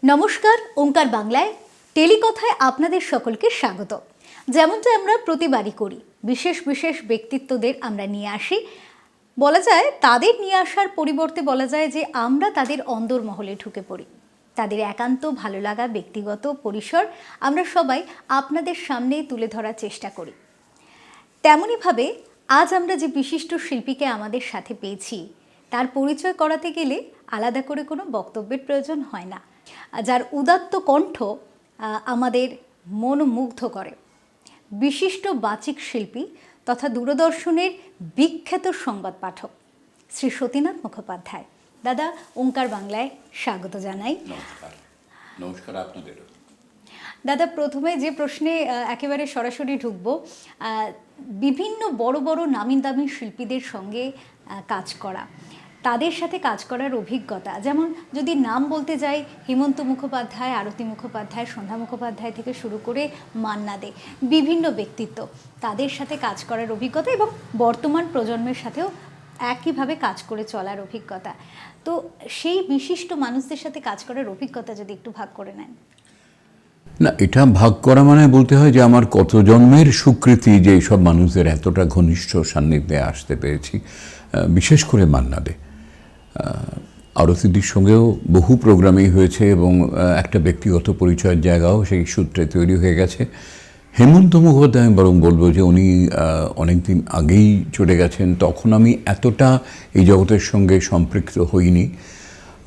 নমস্কার, ওঙ্কার বাংলায় টেলিকথায় আপনাদের সকলকে স্বাগত। যেমনটা আমরা প্রতিবারই করি, বিশেষ বিশেষ ব্যক্তিত্বদের আমরা নিয়ে আসি। বলা যায় তাদের নিয়ে আসার পরিবর্তে বলা যায় যে আমরা তাদের অন্দরমহলে ঢুকে পড়ি। তাদের একান্ত ভালো লাগা ব্যক্তিগত পরিসর আমরা সবাই আপনাদের সামনে তুলে ধরার চেষ্টা করি। তেমনইভাবে আজ আমরা যে বিশিষ্ট শিল্পীকে আমাদের সাথে পেয়েছি, তার পরিচয় করাতে গেলে আলাদা করে কোনো বক্তব্যের প্রয়োজন হয় না। যার উদাত্ত কণ্ঠ আমাদের মন মুগ্ধ করে, বিশিষ্ট বাচিক শিল্পী তথা দূরদর্শনের বিখ্যাত সংবাদ পাঠক শ্রী সতীনাথ মুখোপাধ্যায়। দাদা, ওঙ্কার বাংলায় স্বাগত জানাই। নমস্কার আপনাদেরও। দাদা, প্রথমে যে প্রশ্নে একেবারে সরাসরি ঢুকবো, বিভিন্ন বড় বড় নামি দামি শিল্পীদের সঙ্গে কাজ করা, তাদের সাথে কাজ করার অভিজ্ঞতা, যেমন যদি নাম বলতে যাই, হেমন্ত মুখোপাধ্যায়, আরতি মুখোপাধ্যায়, সন্ধ্যা মুখোপাধ্যায় থেকে শুরু করে মান্না দে, বিভিন্ন ব্যক্তিত্ব, তাদের সাথে কাজ করার অভিজ্ঞতা এবং বর্তমান প্রজন্মের সাথেও একইভাবে কাজ করে চলার অভিজ্ঞতা, তো সেই বিশিষ্ট মানুষদের সাথে কাজ করার অভিজ্ঞতা যদি একটু ভাগ করে নেন। না, এটা ভাগ করা মানে বলতে হয় যে আমার কত জন্মের স্বীকৃতি যে এইসব মানুষদের এতটা ঘনিষ্ঠ সান্নিধ্যে আসতে পেরেছি। বিশেষ করে মান্না দে, আরতিদির সঙ্গেও বহু প্রোগ্রামই হয়েছে এবং একটা ব্যক্তিগত পরিচয়ের জায়গাও সেই সূত্রে তৈরি হয়ে গেছে। হেমন্ত মুখোপাধ্যায় আমি বরং বলবো যে উনি অনেক দিন আগেই চলে গেছেন, তখন আমি এতটা এই জগতের সঙ্গে সম্পৃক্ত হইনি,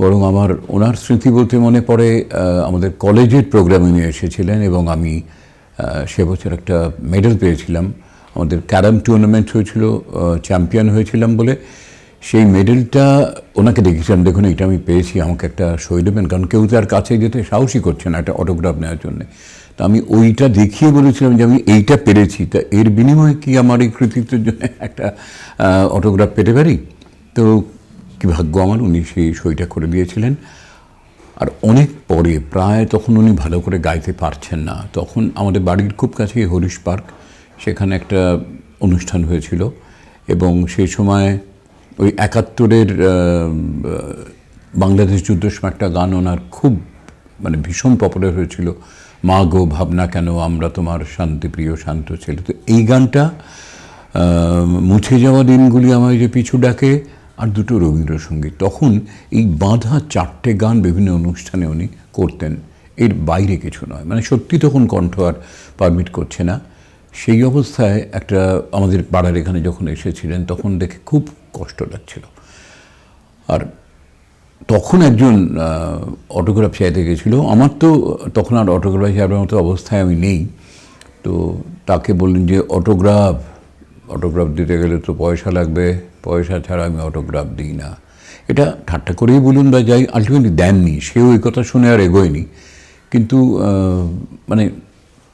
বরং আমার ওনার স্মৃতি বলতে মনে পড়ে আমাদের কলেজের প্রোগ্রামে উনি এসেছিলেন এবং আমি সে বছর একটা মেডেল পেয়েছিলাম। আমাদের ক্যারাম টুর্নামেন্ট হয়েছিল, চ্যাম্পিয়ন হয়েছিলাম বলে সেই মেডেলটা ওনাকে দেখেছিলাম, দেখুন এটা আমি পেয়েছি, আমাকে একটা সই দেবেন, কারণ কেউ তার কাছে যেতে সাহসী করছে না একটা অটোগ্রাফ নেওয়ার জন্যে। তো আমি ওইটা দেখিয়ে বলেছিলাম যে আমি এইটা পেরেছি, তা এর বিনিময়ে কি আমার এই কৃতিত্বের জন্য একটা অটোগ্রাফ পেতে পারি। তো কি ভাগ্য আমার, উনি সেই সইটা করে দিয়েছিলেন। আর অনেক পরে, প্রায় তখন উনি ভালো করে গাইতে পারছেন না, তখন আমাদের বাড়ির খুব কাছেই হরিশ পার্ক, সেখানে একটা অনুষ্ঠান হয়েছিল এবং সেই সময় ওই ৭১-এর বাংলাদেশ যুদ্ধ সময় একটা গান ওনার খুব মানে ভীষণ পপুলার হয়েছিল, মা গো ভাবনা কেন আমরা তোমার শান্তিপ্রিয় শান্ত ছেলে। তো এই গানটা মুছে যাওয়া দিনগুলি আমায় যে পিছু ডাকে আর দুটো রবীন্দ্রসঙ্গীত, তখন এই বাঁধা 4টে গান বিভিন্ন অনুষ্ঠানে উনি করতেন, এর বাইরে কিছু নয়। মানে সত্যি তখন কণ্ঠ আর পারমিট করছে না। সেই অবস্থায় একটা আমাদের পাড়ার এখানে যখন এসেছিলেন তখন দেখে খুব কষ্ট লাগছিল। আর তখন একজন অটোগ্রাফ চাইতে গেছিলো, আমার তো তখন আর অটোগ্রাফ চাইবার মতো অবস্থায় আমি নেই। তো তাকে বললেন যে অটোগ্রাফ দিতে গেলে তো পয়সা লাগবে, পয়সা ছাড়া আমি অটোগ্রাফ দিই না। এটা ঠাট্টা করেই বলুন বা যাই, আলটিমেটলি দেননি, সেও ওই কথা শুনে আর এগোয়নি। কিন্তু মানে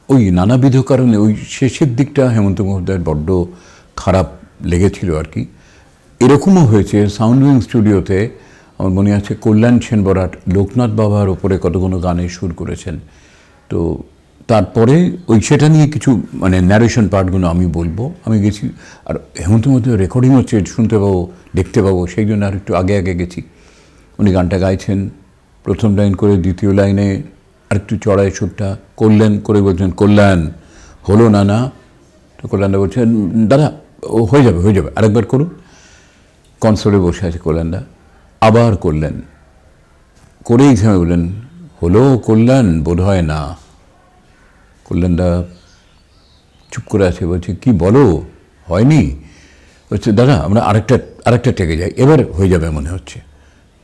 ওই নানাবিধ কারণে ওই শেষের দিকটা হেমন্ত মুখোপাধ্যায়ের বড্ড খারাপ লেগেছিল আর কি। এরকমও হয়েছে সাউন্ড উইং স্টুডিওতে, আমার মনে আছে কল্যাণ সেন বরাট লোকনাথ বাবার ওপরে কতগুলো গানের সুর করেছেন। তো তারপরে ওই সেটা নিয়ে কিছু মানে ন্যারেশন পার্টগুলো আমি বলবো, আমি গেছি। আর হেমন্ত মুখোপাধ্যায় রেকর্ডিং হচ্ছে, শুনতে পাবো, দেখতে পাবো, সেই জন্য আর একটু আগে আগে গেছি। উনি গানটা গাইছেন, প্রথম লাইন করে দ্বিতীয় লাইনে আরেকটু চড়াই সুরটা কল্যাণ করে বলছেন, কল্যাণ হলো না না। তো কল্যাণদা বলছেন, দাদা ও হয়ে যাবে আরেকবার করুন। কনসোলে বসে আছে কল্যাণদা, আবার করলেন, করেই থেমে বললেন, হলো কল্যাণ বোধ হয় না। কল্যাণদা চুপ করে আছে, বলছে কি বলো, হয়নি? বলছে দাদা আমরা আরেকটা টেকে যাই, এবার হয়ে যাবে মনে হচ্ছে।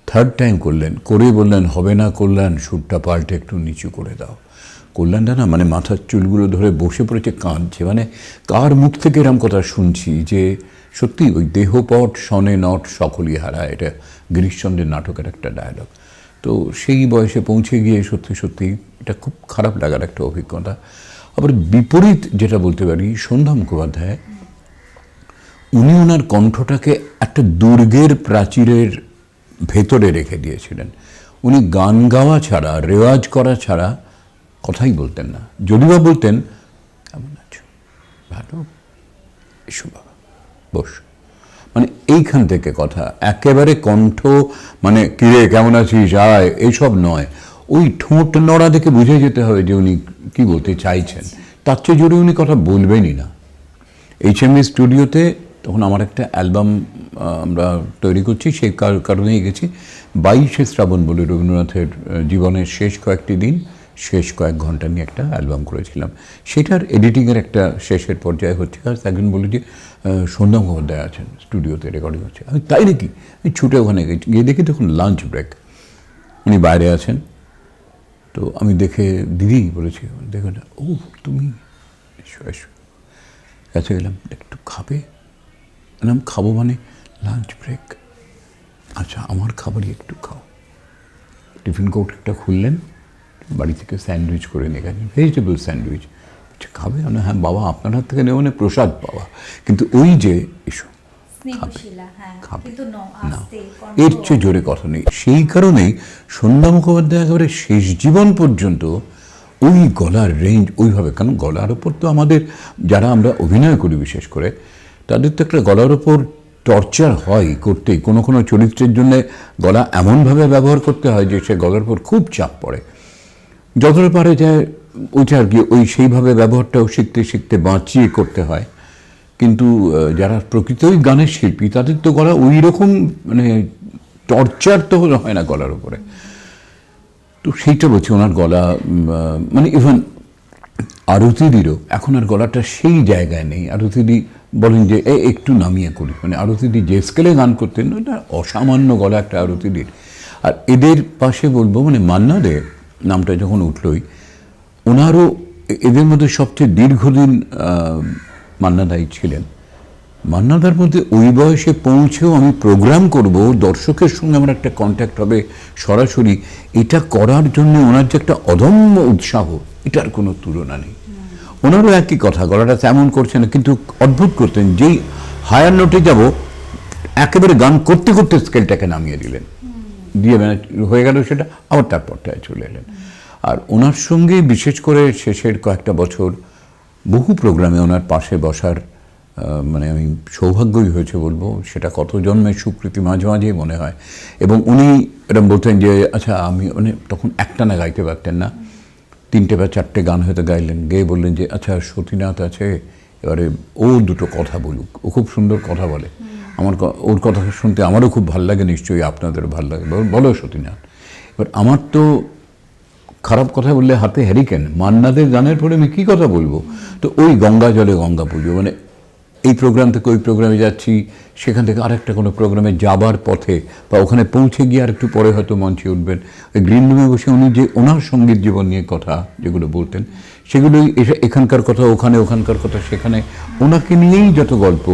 থার্ড টাইম করলেন, করে বললেন, হবে না কল্যাণ, সুরটা পাল্টে একটু নিচু করে দাও। কল্যাণদা না মানে মাথার চুলগুলো ধরে বসে পড়েছে, কাঁদছে। মানে কার মুখ থেকে এরম কথা শুনছি যে সত্যি ওই দেহপট শনে নট সকলই হারা, এটা গিরিশচন্দ্রের নাটকের একটা ডায়লগ। তো সেই বয়সে পৌঁছে গিয়ে সত্যি এটা খুব খারাপ লাগার একটা অভিজ্ঞতা। আবার বিপরীত যেটা বলতে পারি, সন্ধ্যা মুখোপাধ্যায়, উনি ওনার কণ্ঠটাকে একটা দুর্গের প্রাচীরের ভেতরে রেখে দিয়েছিলেন। উনি গান গাওয়া ছাড়া, রেওয়াজ করা ছাড়া কথাই বলতেন না। যদি বা বলতেন, কেমন আছো, ভালো, এসো বাবা বস, মানে এইখান থেকে কথা, একেবারে কণ্ঠ মানে কিরে কেমন আছিস আয়, এইসব নয়। ওই ঠোঁট নড়া দেখে বুঝে যেতে হবে যে উনি কি বলতে চাইছেন, তার চেয়ে জোরে উনি কথা বলবেনই না। HMV স্টুডিওতে তখন আমার একটা অ্যালবাম আমরা তৈরি করছি, সেই কারণেই গেছি। 22শে শ্রাবণ বলে রবীন্দ্রনাথের জীবনের শেষ কয়েকটি দিন, শেষ কয়েক ঘন্টা নিয়ে একটা অ্যালবাম করেছিলাম। সেটার এডিটিংয়ের একটা শেষের পর্যায়ে হচ্ছে, আর একজন বলি যে সন্ধ্যা মুখোপাধ্যায় আছেন স্টুডিওতে, রেকর্ডিং হচ্ছে। আমি তাই নাকি, আমি ছুটে ওখানে গিয়ে দেখি তখন লাঞ্চ ব্রেক, উনি বাইরে আছেন। তো আমি দেখে দিদি বলেছি, দেখো না, ও তুমি এসো এসো, কাছে গেলাম, একটু খাবে? খাবো মানে লাঞ্চ ব্রেক? আচ্ছা আমার খাবারই একটু খাও। টিফিন কৌটোটা খুললেন, বাড়ি থেকে স্যান্ডউইচ করে নিয়ে গেছেন, ভেজিটেবল স্যান্ডউইচ। খাবে? হ্যাঁ বাবা, আপনার হাত থেকে নেওয়া মানে প্রসাদ পাওয়া, কিন্তু ওই যে এসো খাবে না, এর চেয়ে জোরে কথা নেই। সেই কারণেই সন্ধ্যা মুখোপাধ্যায় একেবারে শেষ জীবন পর্যন্ত ওই গলার রেঞ্জ ওইভাবে, কারণ গলার ওপর তো আমাদের যারা আমরা অভিনয় করি বিশেষ করে, তাদের তো একটা গলার ওপর টর্চার হয় করতেই। কোনো কোনো চরিত্রের জন্য গলা এমনভাবে ব্যবহার করতে হয় যে সে গলার উপর খুব চাপ পড়ে। যতটা পারে যায় ওইটা আর কি, ওই সেইভাবে ব্যবহারটাও শিখতে শিখতে বাঁচিয়ে করতে হয়। কিন্তু যারা প্রকৃতই গানের শিল্পী, তাদের তো গলা ওই রকম মানে টর্চার তো হয় না গলার উপরে। তো সেইটা বলছি, ওনার গলা মানে ইভেন আরতিদিরও এখন আর গলাটা সেই জায়গায় নেই। আরতিদি বলেন যে একটু নামিয়ে করি, মানে আরতিদি যে স্কেলে গান করতেন ওটা অসামান্য গলা একটা আরতিদির। আর এদের পাশে বলবো মানে মান্না দে নামটা যখন উঠলই, ওনারও এদের মধ্যে সবচেয়ে দীর্ঘদিন মান্নাদাই ছিলেন। মান্নাদার মধ্যে ওই বয়সে পৌঁছেও আমি প্রোগ্রাম করব, দর্শকের সঙ্গে আমার একটা কন্ট্যাক্ট হবে সরাসরি, এটা করার জন্য ওনার যে একটা অদম্য উৎসাহ, এটার কোনো তুলনা নেই। ওনারও একই কথা, গলাটা তেমন করছে না, কিন্তু অদ্ভুত করতেন, যেই হায়ার নোটে যাব একেবারে গান করতে করতে স্কেলটাকে নামিয়ে দিলেন, দিয়ে হয়ে গেল সেটা, আবার তারপরটায় চলে এলেন। আর ওনার সঙ্গে বিশেষ করে শেষের কয়েকটা বছর বহু প্রোগ্রামে ওনার পাশে বসার মানে আমি সৌভাগ্যই হয়েছে বলবো, সেটা কত জন্মের সুকৃতি মাঝে মাঝেই মনে হয়। এবং উনি এরকম বলতেন যে আচ্ছা আমি মানে তখন একটানা গাইতে পারতেন না, 3টে বা 4টে গান হয়তো গাইলেন, গেয়ে বললেন যে আচ্ছা সতীনাথ আছে, এবারে ও দুটো কথা বলুক, ও খুব সুন্দর কথা বলে, আমার ওর কথা শুনতে আমারও খুব ভালো লাগে, নিশ্চয়ই আপনাদেরও ভালো লাগে, বলো সতীনাথ। এবার আমার তো খারাপ কথা বললে হাতে হ্যারিকেন, মান্নাদের গানের পরে আমি কী কথা বলবো। তো ওই গঙ্গা জলে গঙ্গা পুজো, মানে এই প্রোগ্রাম থেকে ওই প্রোগ্রামে যাচ্ছি, সেখান থেকে আরেকটা কোনো প্রোগ্রামে যাবার পথে বা ওখানে পৌঁছে গিয়ে আর একটু পরে হয়তো মঞ্চে উঠবেন, ওই গ্রিন রুমে বসে উনি যে ওনার সঙ্গীত জীবন নিয়ে কথা যেগুলো বলতেন, সেগুলোই এখানকার কথা ওখানে, ওখানকার কথা সেখানে, ওনাকে নিয়েই যত গল্প,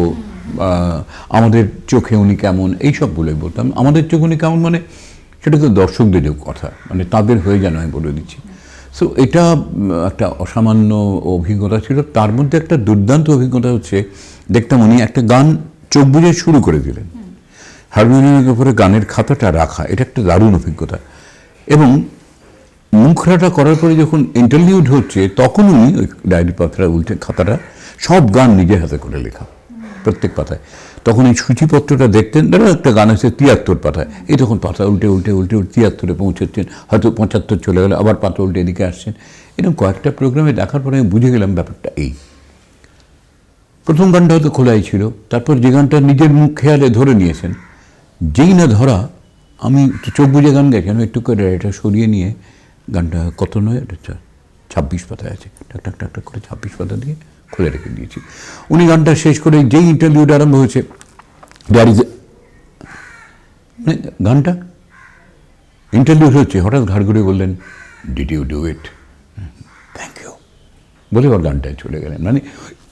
আমাদের চোখে উনি কেমন, এইসব বলে বলতাম। আমাদের চোখে উনি কেমন মানে সেটা তো দর্শকদের কথা, মানে তাদের হয়ে যেন আমি বলে দিচ্ছি। সো এটা একটা অসামান্য অভিজ্ঞতা ছিল। তার মধ্যে একটা দুর্দান্ত অভিজ্ঞতা হচ্ছে, দেখতাম উনি একটা গান চোখ বুজে শুরু করে দিলেন, হারমোনিয়ামের উপরে গানের খাতাটা রাখা, এটা একটা দারুণ অভিজ্ঞতা। এবং মুখরাটা করার পরে যখন ইন্টারলিউড হচ্ছে, তখন উনি ওই ডায়েরি পাতাটা উল্টে, খাতাটা সব গান নিজের হাতে করে লেখা প্রত্যেক পাতায়। তখন এই সূচিপত্রটা দেখতেন, ধরো একটা গান আছে 73 পাতায়, এই তখন পাতা উল্টে উল্টে উল্টে 73-এ পৌঁছাচ্ছেন, হয়তো 75 চলে গেলে আবার পাতা উল্টে এদিকে আসছেন। এরকম কয়েকটা প্রোগ্রামে দেখার পরে আমি বুঝে গেলাম ব্যাপারটা এই। প্রথম গানটা হয়তো খোলাই ছিল, তারপর যে গানটা নিজের মুখ খেয়ালে ধরে নিয়েছেন, যেই না ধরা আমি চোখ বুঝে গান গাইছি, আমি একটু করে এটা সরিয়ে নিয়ে গানটা কত নয়, এটা 26 পাতায় আছে, টাক টাক টাক টাক করে 26 পাতা দিয়ে খুলে রেখে দিয়েছি। উনি গানটা শেষ করে যেই ইন্টারভিউটা আরম্ভ হয়েছে, গানটা ইন্টারভিউ হচ্ছে, হঠাৎ ঘাড় ঘুরে বললেন did you do it, thank you বলে আবার গানটায় চলে গেলেন। মানে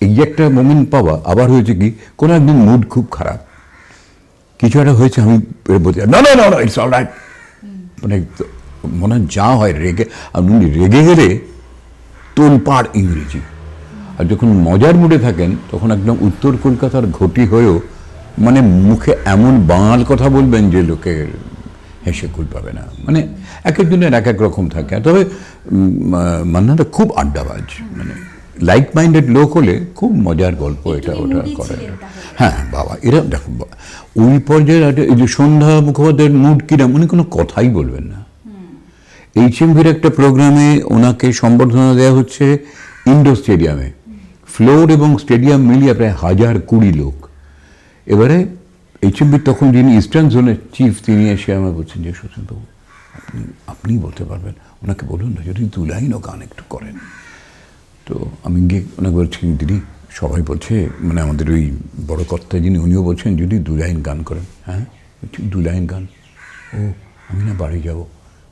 এই যে একটা মোমেন্ট পাওয়া। আবার হয়েছে কি, কোনো একদিন মুড খুব খারাপ, কিছু একটা হয়েছে, আমি বলছি না না না ইটস অল রাইট, মানে মনে যা হয় রেগে, আপনি রেগে গেলে তোলপাড় ইংরেজি। আর যখন মজার মুডে থাকেন তখন একদম উত্তর কলকাতার ঘটি হয়েও মানে মুখে এমন বাঙাল কথা বলবেন যে লোকের হেসে কুল পাবে না। মানে এক একজনের এক এক রকম থাকে। তবে মান্নাটা খুব আড্ডাবাজ, মানে লাইক মাইন্ডেড লোক হলে খুব মজার গল্প এটা ওটা করে। হ্যাঁ বাবা, এরা দেখো ওই পর্যায়ে এই যে সন্ধ্যা মুখোপাধ্যায়ের মুড কিরাম, উনি কোনো কথাই বলবেন না, HMVর একটা প্রোগ্রামে ওনাকে সম্বর্ধনা দেওয়া হচ্ছে ইন্ডোর স্টেডিয়ামে, ফ্লোর এবং স্টেডিয়াম মিলিয়ে প্রায় 1020 লোক। এবারে HMVর তখন যিনি ইস্টার্ন জোনের চিফ, তিনি এসে আমায় বলছেন যে সচিনবাবু আপনি বলতে পারবেন, ওনাকে বলুন না যদি 2 লাইনও গান একটু করেন। তো আমি গিয়ে ওনাকে বলছি দিদি সবাই বলছে, মানে আমাদের ওই বড় কর্তা যিনি, উনিও বলছেন যদি 2 লাইন গান করেন। হ্যাঁ, 2 লাইন গান? ও আমি না বাড়ি যাব,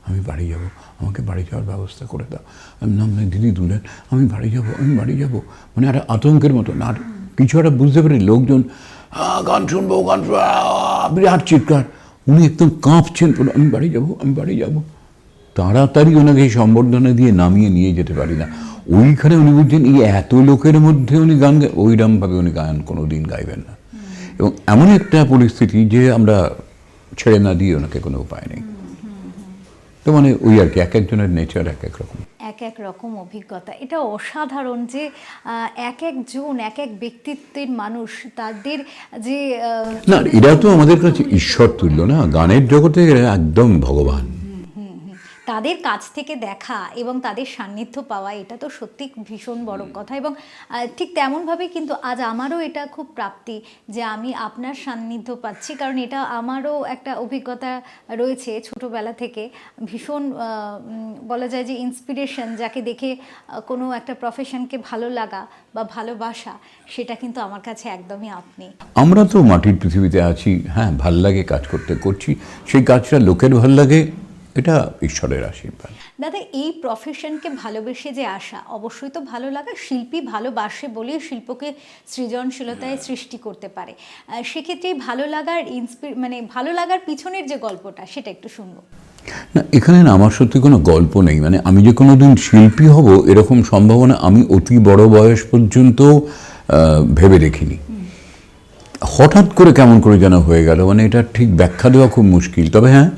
আমি বাড়ি যাব, আমাকে বাড়ি যাওয়ার ব্যবস্থা করে দাও। আমি নাম নাই দিদি 2 লাইন, আমি বাড়ি যাব, আমি বাড়ি যাব, মানে একটা আতঙ্কের মতো। না কিছু একটা বুঝতে পারি, লোকজন গান শুনবো গান শুনবো, বিরাট চিৎকার, উনি একদম কাঁপছেন, আমি বাড়ি যাব, আমি বাড়ি যাব। তাড়াতাড়ি ওনাকে এই সম্বর্ধনা দিয়ে নামিয়ে নিয়ে যেতে পারি না। ওইখানে উনি বলছেন এই এত লোকের মধ্যে উনি গান ওইরকমভাবে উনি গান কোনো দিন গাইবেন না। এবং এমন একটা পরিস্থিতি যে আমরা ছেড়ে না দিয়ে ওনাকে কোনো উপায় নেই। তো মানে ওই আর কি, এক একজনের নেচার এক এক রকম, এক এক রকম অভিজ্ঞতা। এটা অসাধারণ যে এক একজন এক এক ব্যক্তিত্বের মানুষ, তাদের যে না এরা তো আমাদের কাছে ঈশ্বর তুল্য না, গানের জগতে এরা একদম ভগবান। তাদের কাছ থেকে দেখা এবং তাদের সান্নিধ্য পাওয়া, এটা তো সত্যি ভীষণ বড় কথা। এবং ঠিক তেমনভাবে কিন্তু আজ আমারও এটা খুব প্রাপ্তি যে আমি আপনার সান্নিধ্য পাচ্ছি, কারণ এটা আমারও একটা অভিজ্ঞতা রয়েছে ছোটোবেলা থেকে। ভীষণ বলা যায় যে ইন্সপিরেশন, যাকে দেখে কোনো একটা প্রফেশনকে ভালো লাগা বা ভালোবাসা, সেটা কিন্তু আমার কাছে একদমই আপনি। আমরা তো মাটির পৃথিবীতে আছি, হ্যাঁ ভাল লাগে কাজ করছি, সেই কাজটা লোকের ভাল লাগে, এটা ঈশ্বরের আশীর্বাদ। দাদা, এই প্রফেশনকে ভালোবেসে যে আসা, অবশ্যই তো ভালো লাগা, শিল্পী ভালোবাসে বলেই শিল্পকে সৃজনশীলতায় সৃষ্টি করতে পারে। সেক্ষেত্রে ভালো লাগার মানে ভালো লাগার পিছনের যে গল্পটা, সেটা একটু শুনবো। না এখানে না আমার সত্যি কোনো গল্প নেই, মানে আমি যে কোনো দিন শিল্পী হব এরকম সম্ভাবনা আমি অতি বড় বয়স পর্যন্ত ভেবে দেখিনি। হঠাৎ করে কেমন করে যেন হয়ে গেল, মানে এটা ঠিক ব্যাখ্যা দেওয়া খুব মুশকিল। তবে হ্যাঁ,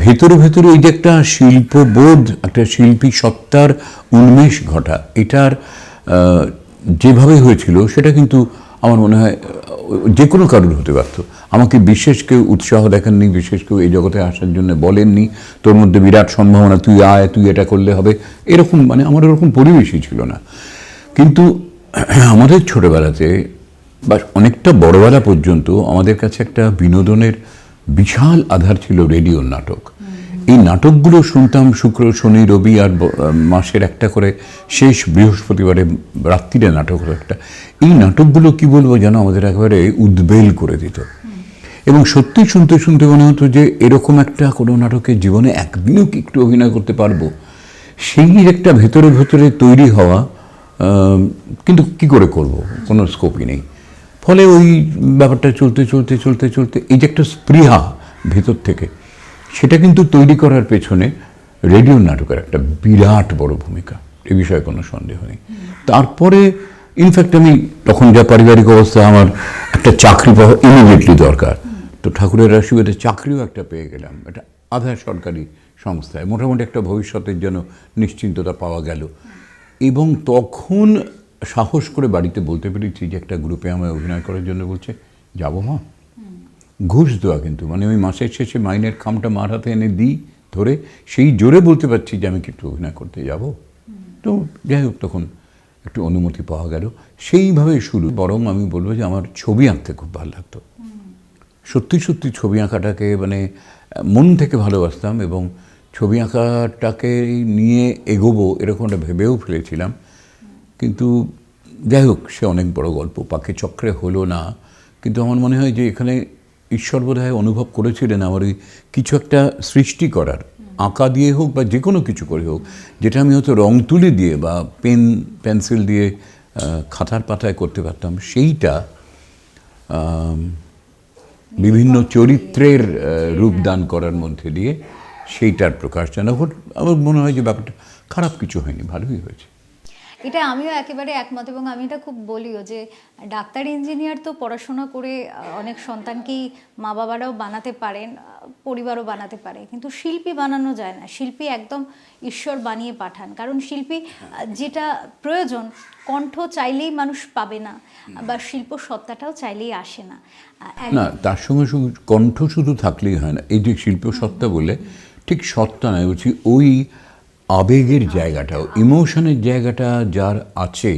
ভেতরে ভেতরে এই যে একটা শিল্পবোধ, একটা শিল্পী সত্তার উন্মেষ ঘটা, এটার যেভাবে হয়েছিল সেটা কিন্তু আমার মনে হয় যে কোনো কারোর হতে পারত। আমাকে বিশেষ কেউ উৎসাহ দেখাননি, বিশেষ কেউ এই জগতে আসার জন্য বলেননি তোর মধ্যে বিরাট সম্ভাবনা, তুই আয়, তুই এটা করলে হবে, এরকম মানে আমার এরকম পরিবেশই ছিল না। কিন্তু আমাদের ছোটোবেলাতে বা অনেকটা বড়বেলা পর্যন্ত আমাদের কাছে একটা বিনোদনের বিশাল আধার ছিল রেডিওর নাটক। এই নাটকগুলো শুনতাম শুক্র, শনি, রবি, আর মাসের একটা করে শেষ বৃহস্পতিবারে রাত্রিরে নাটক হতো একটা। এই নাটকগুলো কি বলবো যেন আমাদের একেবারে উদ্বেল করে দিত। এবং সত্যি শুনতে শুনতে মনে হতো যে এরকম একটা কোনো নাটকে জীবনে একদিনও কি একটু অভিনয় করতে পারবো, সেই একটা ভেতরে ভেতরে তৈরি হওয়া, কিন্তু কি করে করব, কোনো স্কোপই নেই। ফলে ওই ব্যাপারটা চলতে চলতে চলতে চলতে এই যে একটা স্পৃহা ভেতর থেকে, সেটা কিন্তু তৈরি করার পেছনে রেডিও নাটকের একটা বিরাট বড় ভূমিকা, এ বিষয়ে কোনো সন্দেহ নেই। তারপরে ইনফ্যাক্ট আমি তখন যা পারিবারিক অবস্থা, আমার একটা চাকরি পাওয়া ইমিডিয়েটলি দরকার, তো ঠাকুরের আশীর্বাদে চাকরিও একটা পেয়ে গেলাম, একটা আধা সরকারি সংস্থায়, মোটামুটি একটা ভবিষ্যতের জন্য নিশ্চিন্ততা পাওয়া গেল। এবং তখন সাহস করে বাড়িতে বলতে পেরেছি যে একটা গ্রুপে আমায় অভিনয় করার জন্য বলছে, যাবো মা। ঘুষ দেওয়া কিন্তু, মানে ওই মাসের শেষে মাইনের খামটা মার হাতে এনে দিই ধরে, সেই জোরে বলতে পারছি যে আমি একটু অভিনয় করতে যাব। তো যাই হোক, তখন একটু অনুমতি পাওয়া গেল, সেইভাবে শুরু। বরং আমি বলবো যে আমার ছবি আঁকতে খুব ভালো লাগতো, সত্যি সত্যি ছবি আঁকাটাকে মানে মন থেকে ভালোবাসতাম, এবং ছবি আঁকাটাকে নিয়ে এগোবো এরকম একটা ভেবেও ফেলেছিলাম। কিন্তু যাই হোক, সে অনেক বড় গল্প, পাখি চক্রে হলো না। কিন্তু আমার মনে হয় যে এখানে ঈশ্বর বোধহয় অনুভব করেছিলেন আমার ওই কিছু একটা সৃষ্টি করার, আঁকা দিয়ে হোক বা যে কোনো কিছু করে হোক, যেটা আমি হয়তো রং তুলি দিয়ে বা পেন্সিল দিয়ে খাতার পাতায় করতে পারতাম, সেইটা বিভিন্ন চরিত্রের রূপদান করার মধ্যে দিয়ে সেইটার প্রকাশ যেন। আমার মনে হয় যে ব্যাপারটা খারাপ কিছু হয়নি, ভালোই হয়েছে। এটা আমিও একেবারে একমত, এবং আমি এটা খুব বলিও যে ডাক্তার, ইঞ্জিনিয়ার তো পড়াশোনা করে অনেক সন্তানকেই মা বাবারাও বানাতে পারেন, পরিবারও বানাতে পারে, কিন্তু শিল্পী বানানো যায় না। শিল্পী একদম ঈশ্বর বানিয়ে পাঠান, কারণ শিল্পী যেটা প্রয়োজন, কণ্ঠ চাইলেই মানুষ পাবে না, বা শিল্প সত্তাটাও চাইলেই আসে না। না, তার সঙ্গে সঙ্গে কণ্ঠ শুধু থাকলেই হয় না। এই যে শিল্প সত্তা বলে, ঠিক সত্তা নয়, বলছি ওই আবেগের জায়গাটাও, ইমোশনের জায়গাটা যার আছে,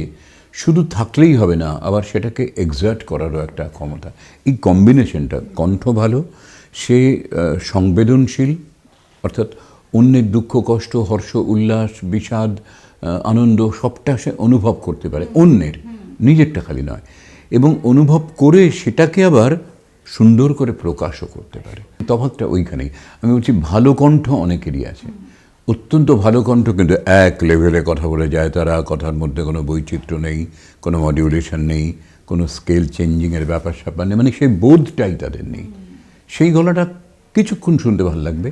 শুধু থাকলেই হবে না, আবার সেটাকে এক্সার্ট করারও একটা ক্ষমতা। এই কম্বিনেশনটা, কণ্ঠ ভালো, সে সংবেদনশীল, অর্থাৎ অন্যের দুঃখ কষ্ট হর্ষ উল্লাস বিষাদ আনন্দ সবটা সে অনুভব করতে পারে, অন্যের, নিজেরটা খালি নয়, এবং অনুভব করে সেটাকে আবার সুন্দর করে প্রকাশও করতে পারে। তফাৎটা ওইখানেই। আমি বলছি ভালো কণ্ঠ অনেকেরই আছে, অত্যন্ত ভালো কণ্ঠ, কিন্তু এক লেভেলে কথা বলে যায় তারা, কথার মধ্যে কোনো বৈচিত্র্য নেই, কোনো মডিউলেশন নেই, কোনো স্কেল চেঞ্জিংয়ের ব্যাপার স্যাপার নেই, মানে সেই বোধটাই তাদের নেই। সেই গলাটা কিছুক্ষণ শুনতে ভালো লাগবে,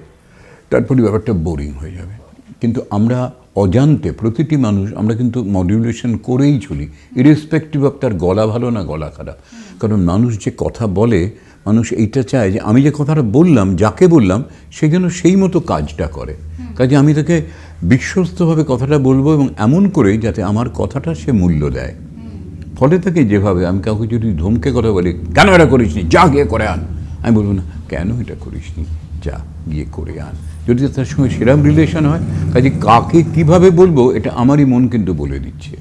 তারপরে ব্যাপারটা বোরিং হয়ে যাবে। কিন্তু আমরা অজান্তে, প্রতিটি মানুষ আমরা কিন্তু মডিউলেশন করেই চলি, ইরেসপেক্টিভ অফ তার গলা ভালো না গলা খারাপ। কারণ মানুষ যে কথা বলে, মানুষ এইটা চায় যে আমি যে কথাটা বললাম, যাকে বললাম, সে যেন সেই মতো কাজটা করে। কাজে আমি তাকে বিশ্বস্তভাবে কথাটা বলবো, এবং এমন করে যাতে আমার কথাটা সে মূল্য দেয়। ফলে তাকে যেভাবে, আমি কাউকে যদি ধমকে কথা বলি, কেন এটা করিস নি, যা গিয়ে করে আন, আমি বলবো না কেন এটা করিস নি, যা গিয়ে করে আন। যদি তার সঙ্গে সেরকম রিলেশন হয়, কাজে কাকে কিভাবে বলবো এটা আমারই মন কিন্তু বলে দিচ্ছে।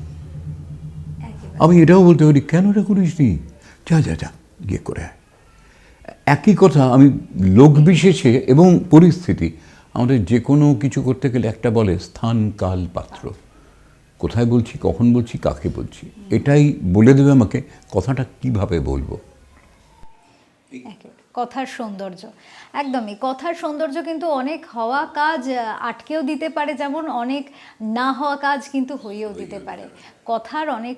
আমি এটাও বলতে পারি, কেন এটা করিস নি, যা যা যা গিয়ে করে আয়। একই কথা আমি লোক বিশেষে এবং পরিস্থিতি, আমাদের যে কোনো কিছু করতে গেলে একটা বলে স্থান কাল পাত্র, কোথায় বলছি, কখন বলছি, কাকে বলছি, এটাই বলে দেবে আমাকে কথাটা কিভাবে বলবো। কথার সৌন্দর্য, একদমই কথার সৌন্দর্য কিন্তু অনেক হওয়া কাজ আটকেও দিতে পারে, যেমন অনেক না হওয়া কাজ কিন্তু হইয়েও দিতে পারে। কথার অনেক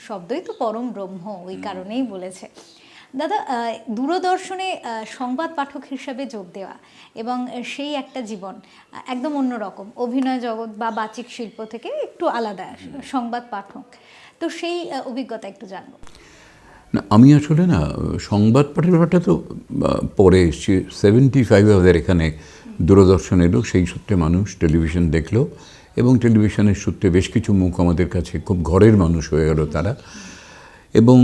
শব্দই তো পরম ব্রহ্ম, ওই কারণেই বলেছে। দাদা, দূরদর্শনে সংবাদ পাঠক হিসাবে যোগ দেওয়া এবং সেই একটা জীবন একদম অন্যরকম, অভিনয় জগৎ বা বাচিক শিল্প থেকে একটু আলাদা সংবাদ পাঠক, তো সেই অভিজ্ঞতা একটু জানবো। না, আমি আসলে না সংবাদ পাঠের ব্যাপারটা তো পরে এসছি। 75 আমাদের এখানে দূরদর্শন এলো, সেই সূত্রে মানুষ টেলিভিশন দেখলো, এবং টেলিভিশনের সূত্রে বেশ কিছু মুখ আমাদের কাছে খুব ঘরের মানুষ হয়ে গেল তারা, এবং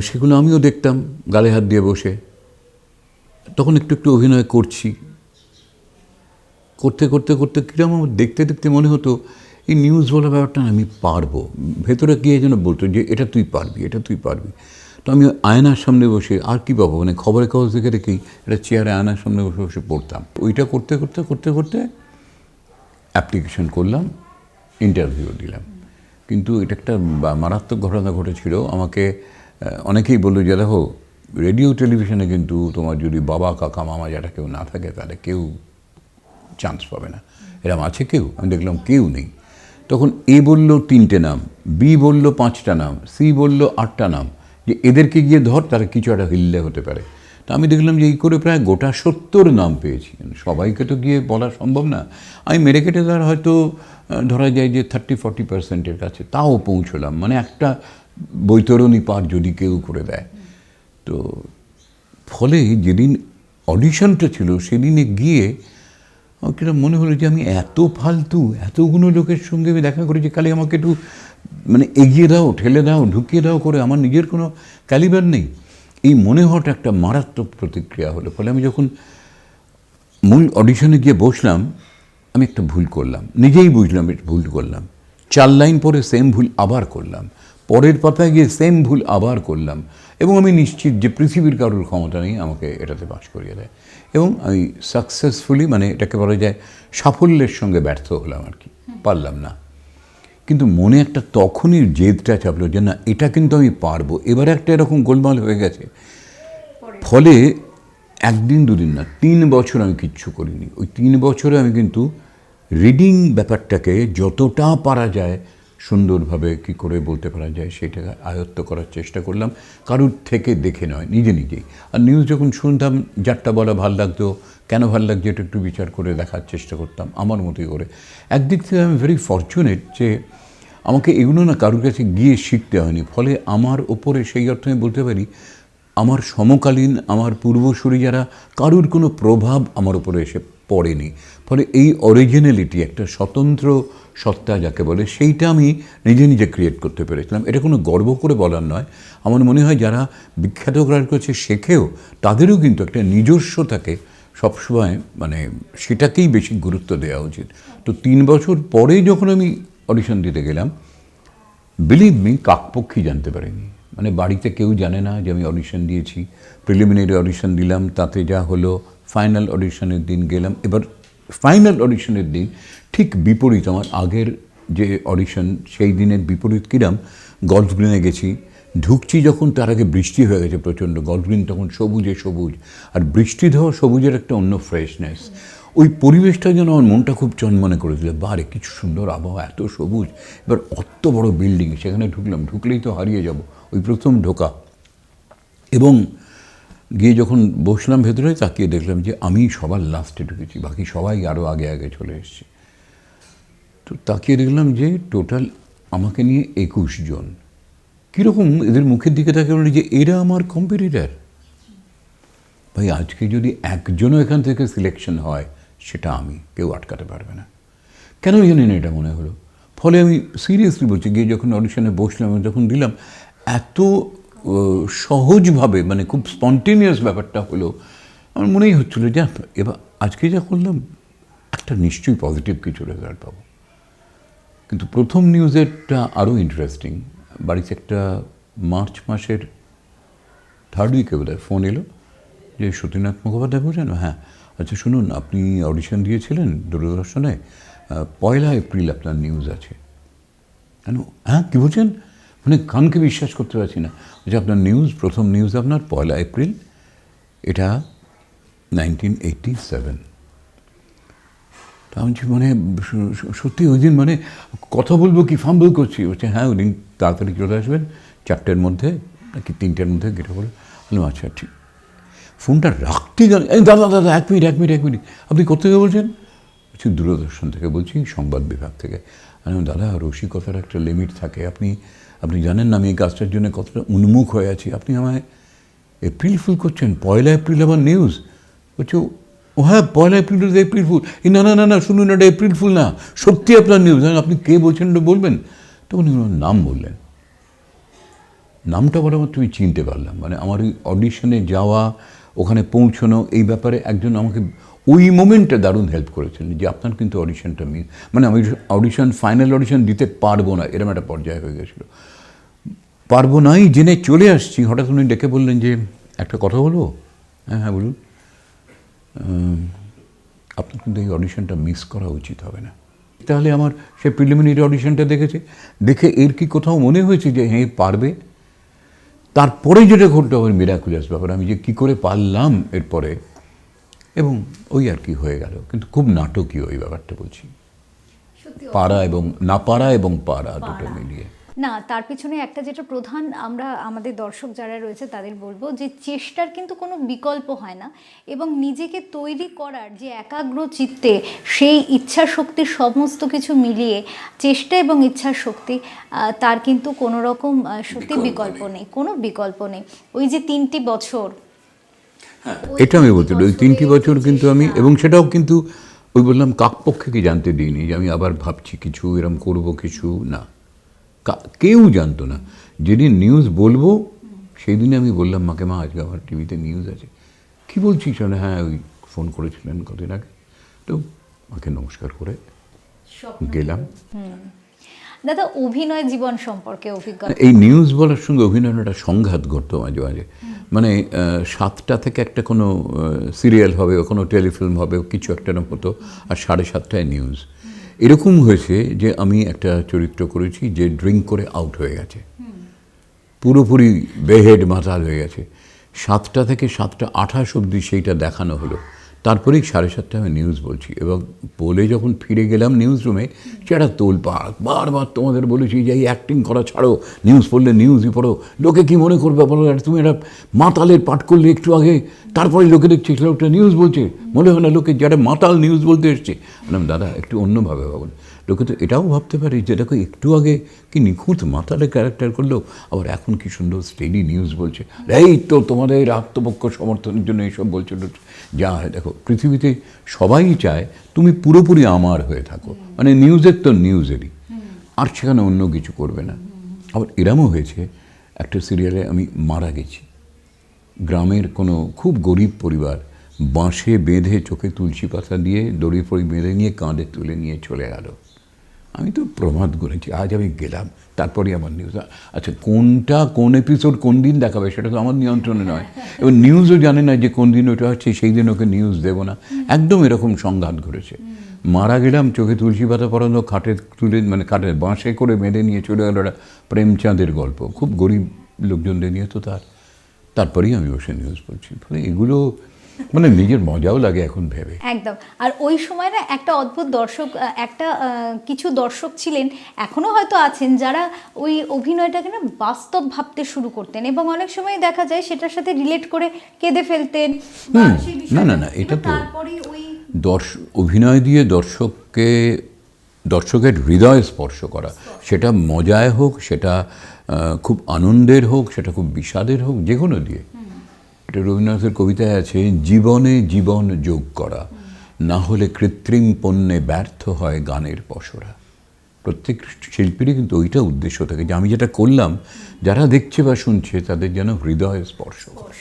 সেগুলো আমিও দেখতাম গালে হাত দিয়ে বসে। তখন একটু একটু অভিনয় করছি, করতে করতে করতে কীরকম আমার দেখতে দেখতে মনে হতো এই নিউজ বলা ব্যাপারটা আমি পারবো। ভেতরে গিয়ে যেন বলতো যে এটা তুই পারবি, এটা তুই পারবি। তো আমি আয়নার সামনে বসে আর কি পাবো, মানে খবরের কাগজ দেখে রেখেই একটা চেয়ারে আয়নার সামনে বসে বসে পড়তাম। ওইটা করতে করতে করতে করতে অ্যাপ্লিকেশন করলাম, ইন্টারভিউ দিলাম। কিন্তু এটা একটা মারাত্মক ঘটনা ঘটেছিল। আমাকে অনেকেই বললো যে দেখো, রেডিও টেলিভিশনে কিন্তু তোমার যদি বাবা কাকা মামা যারা কেউ না থাকে, তাহলে কেউ চান্স পাবে না। এরম আছে কেউ? আমি দেখলাম কেউ নেই। তখন এ বলল 3টে নাম, বি বলল 5টা নাম, সি বলল 8টা নাম, যে এদেরকে গিয়ে ধর, তারা কিছু একটা হিললে হতে পারে। তা আমি দেখলাম যে এই করে প্রায় গোটা 70 নাম পেয়েছি। সবাইকে তো গিয়ে বলা সম্ভব না। আমি মেরে কেটে তার হয়তো ধরা যায় যে 30-40% কাছে তাও পৌঁছলাম, মানে একটা বৈতরণী পার যদি কেউ করে দেয়। তো ফলে যেদিন অডিশনটা ছিল, সেদিনে গিয়ে আমার কিরকম মনে হলো যে আমি এত ফালতু, এতগুলো লোকের সঙ্গে আমি দেখা করেছি, খালি আমাকে একটু মানে এগিয়ে দাও, ঠেলে দাও, ঢুকিয়ে দাও করে, আমার নিজের কোনো ক্যালিবার নেই। এই মনে হওয়াটা একটা মারাত্মক প্রতিক্রিয়া হলো। ফলে আমি যখন মূল অডিশনে গিয়ে বসলাম, আমি একটা ভুল করলাম, নিজেই বুঝলাম এটা ভুল করলাম। 4 লাইন পরে সেম ভুল আবার করলাম, পরের পাতায় গিয়ে সেম ভুল আবার করলাম, এবং আমি নিশ্চিত যে পৃথিবীর কারোর ক্ষমতা নেই আমাকে এটাতে পাস করিয়ে দেয়। এবং আমি সাকসেসফুলি, মানে এটাকে বলা যায় সাফল্যের সঙ্গে ব্যর্থ হলাম আর কি, পারলাম না। কিন্তু মনে একটা তখনই জেদটা চাপলো যে না, এটা কিন্তু আমি পারবো। এবারে একটা এরকম গোলমাল হয়ে গেছে। ফলে 1 দিন 2 দিন না, 3 বছর আমি কিচ্ছু করিনি। ওই 3 বছরে আমি কিন্তু রিডিং ব্যাপারটাকে যতটা পারা যায় সুন্দরভাবে কি করে বলতে পারা যায় সেটা আয়ত্ত করার চেষ্টা করলাম, কারুর থেকে দেখে নয়, নিজে নিজেই। আর নিউজ যখন শুনতাম, যারটা বলা ভাল লাগতো, কেন ভাল লাগছে এটা একটু বিচার করে দেখার চেষ্টা করতাম আমার মতোই করে। একদিক থেকে আমি ভেরি ফরচুনেট যে আমাকে এগুলো না কারুর কাছে গিয়ে শিখতে হয়নি। ফলে আমার ওপরে সেই অর্থে আমি বলতে পারি, আমার সমকালীন, আমার পূর্বসূরি যারা, কারুর কোনো প্রভাব আমার উপরে এসে পড়েনি। ফলে এই অরিজিনালিটি, একটা স্বতন্ত্র সত্তা যাকে বলে, সেইটা আমি নিজে নিজে ক্রিয়েট করতে পেরেছিলাম। এটা কোনো গর্ব করে বলার নয়। আমার মনে হয় যারা বিখ্যাত কারোর কাছে শেখেও, তাদেরও কিন্তু একটা নিজস্ব থাকে, সবসময় মানে সেটাকেই বেশি গুরুত্ব দেওয়া উচিত। তো 3 বছর পরে যখন আমি অডিশন দিতে গেলাম, বিলিভ মি, কাকপক্ষী জানতে পারিনি। মানে বাড়িতে কেউ জানে না যে আমি অডিশন দিয়েছি। প্রিলিমিনারি অডিশন দিলাম, তাতে যা হলো, ফাইনাল অডিশনের দিন গেলাম। এবার ফাইনাল অডিশনের দিন ঠিক বিপরীত, আমার আগের যে অডিশন সেই দিনের বিপরীত কিরাম, গল্ফ গ্রিনে গেছি, ঢুকছি যখন তার আগে বৃষ্টি হয়ে গেছে প্রচণ্ড, গল্ফ গ্রিন তখন সবুজে সবুজ, আর বৃষ্টি ধোয়া সবুজের একটা অন্য ফ্রেশনেস, ওই পরিবেশটা যেন আমার মনটা খুব চনমনে করে দিল। বারে কিছু সুন্দর আবহাওয়া, এত সবুজ, এবার অত বড় বিল্ডিং, সেখানে ঢুকলাম, ঢুকলেই তো হারিয়ে যাব, ওই প্রথম ঢোকা। এবং গিয়ে যখন বসলাম ভেতরে, তাকিয়ে দেখলাম যে আমি সবার লাস্টে ঢুকেছি, বাকি সবাই আরও আগে আগে চলে এসছে। তো তাকিয়ে দেখলাম যে টোটাল আমাকে নিয়ে 21 জন। কীরকম এদের মুখের দিকে তাকিয়ে বলি যে এরা আমার কম্পিটিটার। ভাই, আজকে যদি একজনও এখান থেকে সিলেকশন হয়, সেটা আমি, কেউ আটকাতে পারবে না। কেন জানি না এটা মনে হলো। ফলে আমি সিরিয়াসলি বলছি, গিয়ে যখন অডিশনে বসলাম, যখন দিলাম, এত সহজভাবে, মানে খুব স্পন্টেনিয়াস ব্যাপারটা হলো, আমার মনেই হচ্ছিলো যে এবার আজকে যা করলাম একটা নিশ্চয়ই পজিটিভ কিছু রেজাল্ট পাবো। কিন্তু প্রথম নিউজেরটা আরও ইন্টারেস্টিং। বাড়িতে একটা মার্চ মাসের 3rd উইকে বোধহয় ফোন এলো যে সতীনাথ মুখোপাধ্যায় বলছেন, হ্যাঁ আচ্ছা শুনুন, আপনি অডিশন দিয়েছিলেন দূরদর্শনে, 1 এপ্রিল আপনার নিউজ আছে। কেন? হ্যাঁ, কী বলছেন? মানে কানকে বিশ্বাস করতে পারছি না যে আপনার নিউজ, প্রথম নিউজ আপনার 1 এপ্রিল, এটা 1987। তা আমি মানে সত্যি ওই দিন মানে কথা বলবো কি ফাম্বল করছি। বলছে হ্যাঁ, ওই দিন তাড়াতাড়ি চলে আসবেন, 4টের মধ্যে নাকি 3টের মধ্যে, গেটে বলে। বললাম আচ্ছা ঠিক। ফোনটা রাখতেই গেল, দাদা দাদা 1 মিনিট, আপনি কোথেকে বলছেন? বলছি দূরদর্শন থেকে বলছি, সংবাদ বিভাগ থেকে। আমি দাদা, রসিকতার একটা লিমিট থাকে, আপনি জানেন না আমি এই কাজটার জন্য কতটা উন্মুখ হয়ে আছি, আপনি আমায় এপ্রিল ফুল করছেন, 1 এপ্রিল আমার নিউজ। বলছে ও হ্যাঁ, 1 এপ্রিল এপ্রিল ফুল। না না না না, শুনুন, এটা এপ্রিল ফুল না, সত্যি আপনার নিউজ। আপনি কে বলছেন এটা বলবেন? তখন নাম বললেন। নামটা বরাবর তুমি চিনতে পারলাম। মানে আমার ওই অডিশনে যাওয়া, ওখানে পৌঁছানো, এই ব্যাপারে একজন আমাকে ওই মোমেন্টে দারুণ হেল্প করেছিলেন যে আপনার কিন্তু অডিশনটা মানে আমি ফাইনাল অডিশন দিতে পারবো না, এরকম একটা পর্যায়ে হয়ে গেছিলো। পারবো নাই জেনে চলে আসছি, হঠাৎ উনি ডেকে বললেন যে একটা কথা বলবো। হ্যাঁ হ্যাঁ বলুন। আপনার কিন্তু এই অডিশনটা মিস করা উচিত হবে না। তাহলে আমার সে প্রিলিমিনারি অডিশনটা দেখে এর কি কোথাও মনে হয়েছে যে হ্যাঁ পারবে? তারপরে যেটা ঘটতে হবে মিরাকুলাস ব্যাপার, আমি যে কী করে পারলাম এরপরে, এবং ওই আর কি হয়ে গেল। কিন্তু খুব নাটকীয় এই ব্যাপারটা বলছি, পারা এবং না পারা এবং পারা দুটো মিলিয়ে। না, তার পিছনে একটা যেটা প্রধান, আমরা আমাদের দর্শক যারা রয়েছে তাদের বলবো যে চেষ্টার কিন্তু কোনো বিকল্প হয় না, এবং নিজেকে তৈরি করার যে একাগ্র চিত্তে সেই ইচ্ছা শক্তির সমস্ত কিছু মিলিয়ে চেষ্টা এবং ইচ্ছা শক্তি, তার কিন্তু কোনো রকম সত্যি বিকল্প নেই, কোনো বিকল্প নেই। ওই যে 3টি বছর, এটা আমি বলতে, ওই 3টি বছর কিন্তু আমি, এবং সেটাও কিন্তু ওই বললাম কাকপক্ষকে জানতে দিইনি যে আমি আবার ভাবছি কিছু, এরম করবো কিছু না, কেউ জানতো না। যেদিন নিউজ বলবো সেই দিনে আমি বললাম মাকে, মা আজকে আমার টিভিতে নিউজ আছে। কি বলছিস? হ্যাঁ, ওই ফোন করেছিলেন কদিন আগে। তো মাকে নমস্কার করে গেলাম। দাদা, অভিনয় জীবন সম্পর্কে অভিজ্ঞতা? এই নিউজ বলার সঙ্গে অভিনয়ের একটা সংঘাত ঘটতো মাঝে মাঝে। মানে 7টা থেকে একটা কোনো সিরিয়াল হবে, কোনো টেলিফিল্ম হবে, কিছু একটা হতো, আর 7:30টায় নিউজ। এরকম হয়েছে যে আমি একটা চরিত্র করেছি যে ড্রিঙ্ক করে আউট হয়ে গেছে, পুরোপুরি বেহেড মাতাল হয়ে গেছে। 7টা থেকে 7:28 অবধি সেইটা দেখানো হলো। তারপরেই 7:30টায় আমি নিউজ বলছি, এবং বলে যখন ফিরে গেলাম নিউজ রুমে, সেটা তোলপাড়। বারবার তোমাদের বলেছি যে এই অ্যাক্টিং করা ছাড়ো, নিউজ পড়লে নিউজই পড়ো, লোকে কী মনে করবে বলো, তুমি একটা মাতালের পাঠ করলে একটু আগে, তারপরে লোকে দেখছি লোকটা নিউজ বলছে, মনে হয় না লোকে যারা মাতাল নিউজ বলতে এসছে। বললাম দাদা একটু অন্যভাবে ভাবুন, লোকে তো এটাও ভাবতে পারে যে দেখো একটু আগে কি নিখুঁত মাতালে ক্যারেক্টার করলো, আবার এখন কি সুন্দর স্টেডি নিউজ বলছে, এই তো তোমাদের আত্মপক্ষ সমর্থনের জন্য এইসব বলছে। যা দেখো, পৃথিবীতে সবাই চায় তুমি পুরোপুরি আমার হয়ে থাকো, মানে নিউজের তো নিউজেরই, আর সেখানে অন্য কিছু করবে না। আবার এরমও হয়েছে, একটা সিরিয়ালে আমি মারা গেছি, গ্রামের কোনো খুব গরিব পরিবার, বাঁশে বেঁধে চোখে তুলসী পাতা দিয়ে দড়ি ফড়ি বেঁধে নিয়ে কাঁধে তুলে নিয়ে চলে গেল। আমি তো প্রমাদ গুনেছি, আজ আমি গেলাম, তারপরেই আমার নিউজ। আচ্ছা, কোনটা কোন এপিসোড কোন দিন দেখাবে সেটা তো আমার নিয়ন্ত্রণে নয়, এবং নিউজও জানে না যে কোন দিন ওটা হচ্ছে, সেই দিন ওকে নিউজ দেবো না। একদম এরকম সংঘাত ঘটেছে। মারা গেলাম, চোখে তুলসী পাতা পরানো, খাটে তুলে মানে খাটের বাঁশে করে বেঁধে নিয়ে চলে গেল। একটা প্রেমচাঁদের গল্প, খুব গরিব লোকজনদের নিয়ে তো তারপরেই আমি বসে নিউজ পড়ছি। ফলে এগুলো মানে নিজের মজাও লাগে এখন ভেবে। একদম। আর ওই সময় না একটা অদ্ভুত দর্শক, কিছু দর্শক ছিলেন, এখনো হয়তো আছেন, যারা ওই অভিনয়টাকে না বাস্তব ভাবতে শুরু করতেন, এবং অনেক সময় দেখা যায় সেটার সাথে রিলেট করে কেঁদে ফেলতেন। না, এটা তো তারপরে ওই অভিনয় দিয়ে দর্শকের হৃদয় স্পর্শ করা, সেটা মজায় হোক, সেটা খুব আনন্দের হোক, সেটা খুব বিষাদের হোক, যে কোনো দিয়ে। এটা রবীন্দ্রনাথের কবিতায় আছে, জীবনে জীবন যোগ করা, না হলে কৃত্রিম পণ্যে ব্যর্থ হয় গানের পসরা। প্রত্যেক শিল্পীরই কিন্তু ওইটা উদ্দেশ্য থাকে যে আমি যেটা করলাম, যারা দেখছে বা শুনছে তাদের যেন হৃদয় স্পর্শ করে।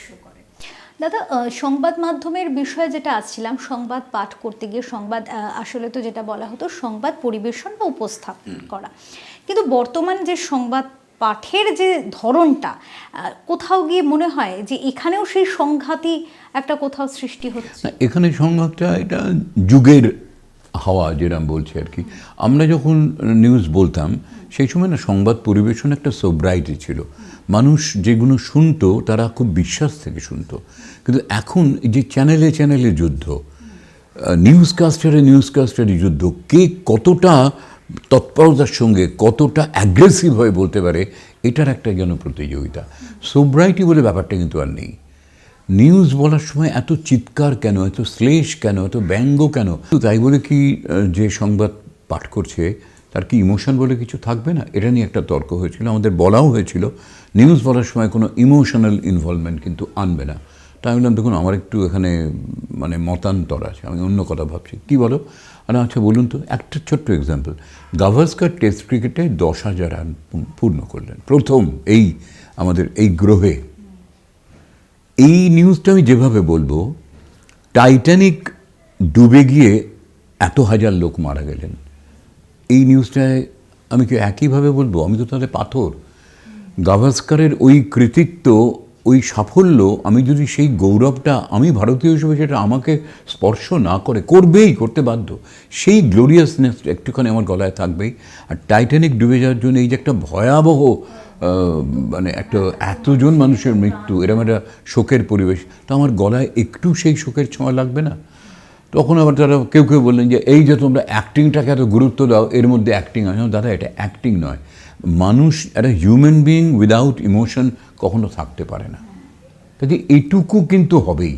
দাদা, সংবাদ মাধ্যমের বিষয়ে যেটা আসছিলাম, সংবাদ পাঠ করতে গিয়ে সংবাদ আসলে তো যেটা বলা হতো সংবাদ পরিবেশন বা উপস্থাপন করা, কিন্তু বর্তমান যে সংবাদ পাঠের যে ধরনটা, কোথাও গিয়ে মনে হয় যে এখানেও সেই সংঘাতই একটা কোথাও সৃষ্টি হচ্ছে। এখানে সংঘাতটা এটা যুগের হাওয়া, যেরকম বলছে আর কি। আমরা যখন নিউজ বলতাম সেই সময় না সংবাদ পরিবেশন একটা সোব্রাইটি ছিল। মানুষ যেগুলো শুনতো তারা খুব বিশ্বাস থেকে শুনতো। কিন্তু এখন যে চ্যানেলে চ্যানেলে যুদ্ধ, নিউজকাস্টারে যুদ্ধ, কে কতটা তৎপরতার সঙ্গে কতটা অ্যাগ্রেসিভ হয়ে বলতে পারে, এটার একটা যেন প্রতিযোগিতা। সোব্রাইটি বলে ব্যাপারটা কিন্তু আর নেই। নিউজ বলার সময় এত চিৎকার কেন, এত শ্লেষ কেন, এত ব্যঙ্গ কেন? তাই বলে কি যে সংবাদ পাঠ করছে তার কি ইমোশন বলে কিছু থাকবে না? এটা নিয়ে একটা তর্ক হয়েছিল, আমাদের বলাও হয়েছিল নিউজ বলার সময় কোনো ইমোশনাল ইনভলভমেন্ট কিন্তু আনবে না। তাই আমি বললাম, দেখুন আমার একটু এখানে মানে মতান্তর আছে, আমি অন্য কথা ভাবছি। কি বলো? আর আচ্ছা বলুন তো, একটা ছোট্ট এক্সাম্পল, গাভাস্কার টেস্ট ক্রিকেটে 10,000 রান পূর্ণ করলেন, প্রথম এই আমাদের এই গ্রহে। এই নিউজটা আমি যেভাবে বলবো, টাইটানিক ডুবে গিয়ে এত হাজার লোক মারা গেলেন, এই নিউজটায় আমি কি একইভাবে বলবো? আমি তো তাহলে পাথর। গাভাস্কারের ওই কৃতিত্ব, ওই সাফল্য, আমি যদি সেই গৌরবটা আমি ভারতীয় হিসেবে সেটা আমাকে স্পর্শ না করে, করতে বাধ্য, সেই গ্লোরিয়াসনেস একটুখানি আমার গলায় থাকবেই। আর টাইটানিক ডুবে যাওয়ার জন্য এই যে একটা ভয়াবহ মানে একটা এতজন মানুষের মৃত্যু, এরকম একটা শোকের পরিবেশ, তো আমার গলায় একটু সেই শোকের ছোঁয়া লাগবে না? তখন আবার তারা কেউ বললেন যে এই যে তোমরা অ্যাক্টিংটাকে এত গুরুত্ব দাও, এর মধ্যে অ্যাক্টিং আছে। দাদা, এটা অ্যাক্টিং নয়। মানুষ, একটা হিউম্যান বিইং উইদাউট ইমোশন কখনো থাকতে পারে না। কাজে এইটুকু কিন্তু হবেই।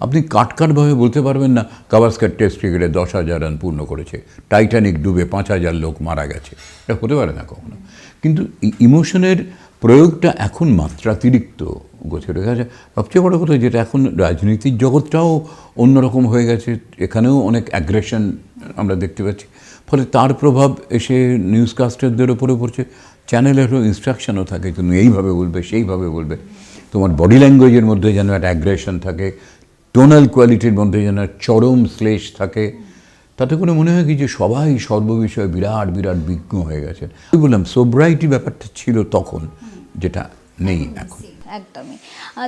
আপনি কাটভাবে বলতে পারবেন না গাভাস্কার টেস্ট ক্রিকেটে 10,000 রান পূর্ণ করেছে, টাইটানিক ডুবে 5,000 লোক মারা গেছে, এটা হতে পারে না কখনো। কিন্তু ইমোশনের প্রয়োগটা এখন মাত্রাতিরিক্ত গোছরে গেছে। সবচেয়ে বড় কথা যেটা, এখন রাজনীতির জগৎটাও অন্যরকম হয়ে গেছে, এখানেও অনেক অ্যাগ্রেশন আমরা দেখতে পাচ্ছি। ফলে তার প্রভাব এসে নিউজকাস্টারদের ওপরে পড়ছে। চ্যানেলেরও ইনস্ট্রাকশনও থাকে, তুমি এইভাবে বলবে, সেইভাবে বলবে। তোমার বডি ল্যাঙ্গুয়েজের মধ্যে যেন একটা অ্যাগ্রেশন থাকে, টোনাল কোয়ালিটির মধ্যে যেন চরম শ্লেষ থাকে। তাতে করে মনে হয় কি যে সবাই সর্ববিষয়ে বিরাট বিজ্ঞ হয়ে গেছে। বললাম সোব্রাইটি ব্যাপারটা ছিল তখন, যেটা নেই এখন। একদমই।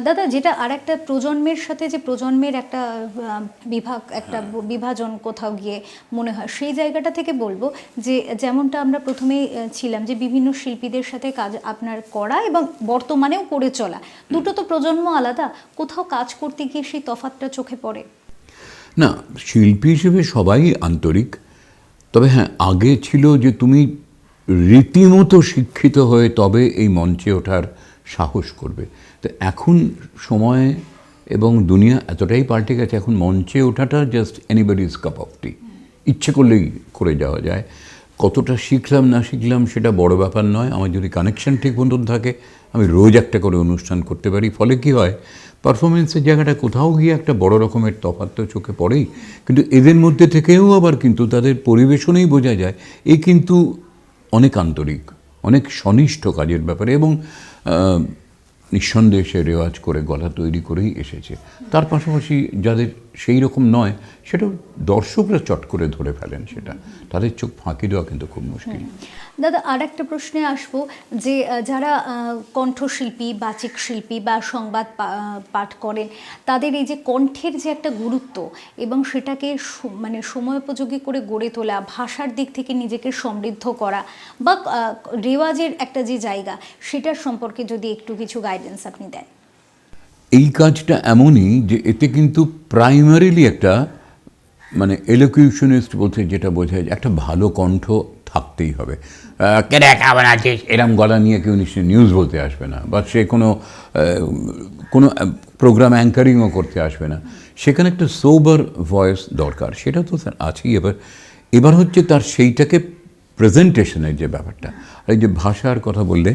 দাদা, যেটা আর একটা প্রজন্মের সাথে যে প্রজন্মের একটা বিভাজন কোথাও গিয়ে মনে হয়, সেই জায়গাটা থেকে বলবো যে যেমনটা আমরা প্রথমেই ছিলাম যে বিভিন্ন শিল্পীদের সাথে কাজ আপনার করা এবং বর্তমানেও করে চলা, দুটো তো প্রজন্ম আলাদা, কোথাও কাজ করতে গিয়ে সেই তফাৎটা চোখে পড়ে না? শিল্পী হিসেবে সবাই আন্তরিক, তবে হ্যাঁ, আগে ছিল যে তুমি রীতিমতো শিক্ষিত হয়ে তবে এই মঞ্চে ওঠার সাহস করবে। তো এখন সময় এবং দুনিয়া এতটাই পাল্টে গেছে, এখন মঞ্চে ওঠাটা জাস্ট এনিবডিজ কাপ অফ টি, ইচ্ছে করলেই করে যাওয়া যায়। কতটা শিখলাম না শিখলাম সেটা বড় ব্যাপার নয়। আমার যদি কানেকশন ঠিক মতন থাকে, আমি রোজ একটা করে অনুষ্ঠান করতে পারি। ফলে কি হয়, পারফরমেন্সের জায়গাটা কোথাও গিয়ে একটা বড় রকমের তফাৎ তো চোখে পড়েই, কিন্তু এদের মধ্যে থেকেও আবার কিন্তু তাদের পরিবেশনেই বোঝা যায় এ কিন্তু অনেক আন্তরিক, অনেক সনিষ্ঠ কাজের ব্যাপারে, এবং নিঃসন্দেহে রেওয়াজ করে গলা তৈরি করেই এসেছে। তার পাশাপাশি যাদের সেই রকম নয়, সেটা দর্শকরা চট করে ধরে ফেলেন, সেটা তাদের চোখ ফাঁকি দেওয়া কিন্তু খুব মুশকিল। দাদা, আর একটা প্রশ্নে আসবো যে যারা কণ্ঠশিল্পী, বাচিক শিল্পী বা সংবাদ পাঠ করেন, তাদের এই যে কণ্ঠের যে একটা গুরুত্ব এবং সেটাকে মানে সময়োপযোগী করে গড়ে তোলা, ভাষার দিক থেকে নিজেকে সমৃদ্ধ করা বা রেওয়াজের একটা যে জায়গা, সেটার সম্পর্কে যদি একটু কিছু গাইডেন্স আপনি দেন। এই কাজটা এমনই যে এতে কিন্তু প্রাইমারিলি একটা মানে এলোকিউশনিস্ট বলতে যেটা বোঝায়, একটা ভালো কণ্ঠ থাকতেই হবে। কেন কেমন আছিস এরম গলা নিয়ে কেউ নিশ্চয়ই নিউজ বলতে আসবে না, বা সে কোনো প্রোগ্রাম অ্যাঙ্কারিংও করতে আসবে না। সেখানে একটা সোবার ভয়েস দরকার, সেটা তো স্যার আছেই। এবার হচ্ছে তার সেইটাকে প্রেজেন্টেশনের যে ব্যাপারটা, আর এই যে ভাষার কথা বললে,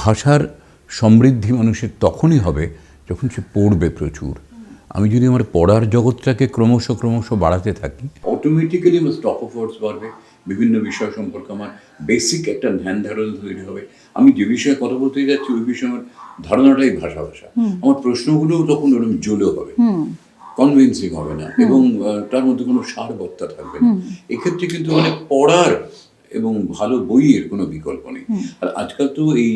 ভাষার সমৃদ্ধি মানুষের তখনই হবে যখন সে পড়বে প্রচুর। আমি যদি আমার পড়ার জগৎটাকে ক্রমশ বাড়াতে থাকি, অটোমেটিক্যালি আমার স্টক অফ ওয়ার্ডস বাড়বে, বিভিন্ন বিষয় সম্পর্কে আমার বেসিক একটা ধ্যান ধারণা তৈরি হবে। আমি যে বিষয়ে কথা বলতে যাচ্ছি ওই বিষয়ে আমার ধারণাটাই ভাষা। আমার প্রশ্নগুলোও তখন ওরকম জোলো হবে, কনভিন্সিং হবে না, এবং তার মধ্যে কোনো সারবত্তা থাকবে না। এক্ষেত্রে কিন্তু মানে পড়ার এবং ভালো বইয়ের কোনো বিকল্প নেই। আর আজকাল তো এই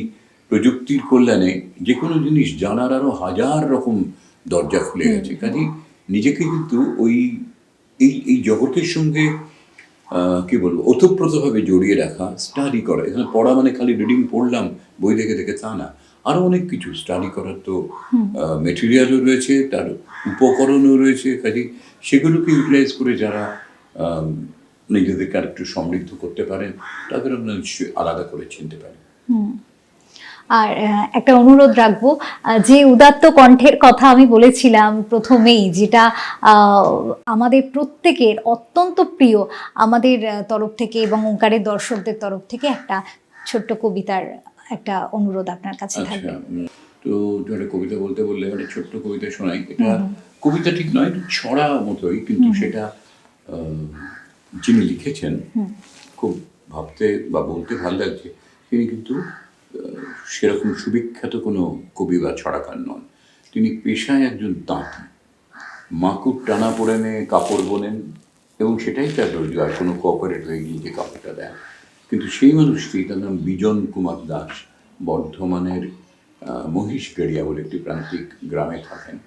প্রযুক্তির কল্যাণে যে কোনো জিনিস জানার আরো হাজার রকম দরজা খুলে গেছে। কাজেই নিজেকে কিন্তু ওই এই জগতের সঙ্গে কি বলবো, ওতপ্রোতভাবে জড়িয়ে রাখা, স্টাডি করা। এখানে পড়া মানে খালি রিডিং পড়লাম বই দেখে দেখে তা না, আরো অনেক কিছু স্টাডি করার তো মেটেরিয়ালও রয়েছে, তার উপকরণও রয়েছে। কাজেই সেগুলোকে ইউটিলাইজ করে যারা নিজেদেরকে আর একটু সমৃদ্ধ করতে পারেন, তাদের আমরা নিশ্চয়ই আলাদা করে চিনতে পারি। আর একটা অনুরোধ রাখবো, যে উদাত্ত কণ্ঠের কথা আমি বলেছিলাম প্রথমেই, যেটা আমাদের প্রত্যেকের অত্যন্ত প্রিয়, আমাদের তরফ থেকে এবং ওঙ্কারের দর্শকদের তরফ থেকে একটা ছোট্ট কবিতার একটা অনুরোধ আপনার কাছে থাকবে। তো একটা কবিতা বলতে বললে মানে ছোট্ট কবিতা শোনাই। এটা কবিতা ঠিক নয়, একটু ছড়া মতোই, কিন্তু সেটা যিনি লিখেছেন খুব ভাবতে বা বলতে ভালো লাগছে। তিনি কিন্তু সেরকম সুবিখ্যাত কোনো কবি বা ছড়াকার নন। তিনি পেশায় একজন তাঁতি, মাকুর টানা পড়েনে কাপড় বোনেন, এবং সেটাই তার রোজগার। কোনো কোঅপারেট হয়ে গিয়ে যে কাপড়টা দেন। কিন্তু সেই মানুষটি, তার নাম বিজন কুমার দাস, বর্ধমানের মহিষগড়িয়া বলে একটি প্রান্তিক গ্রামে থাকেন।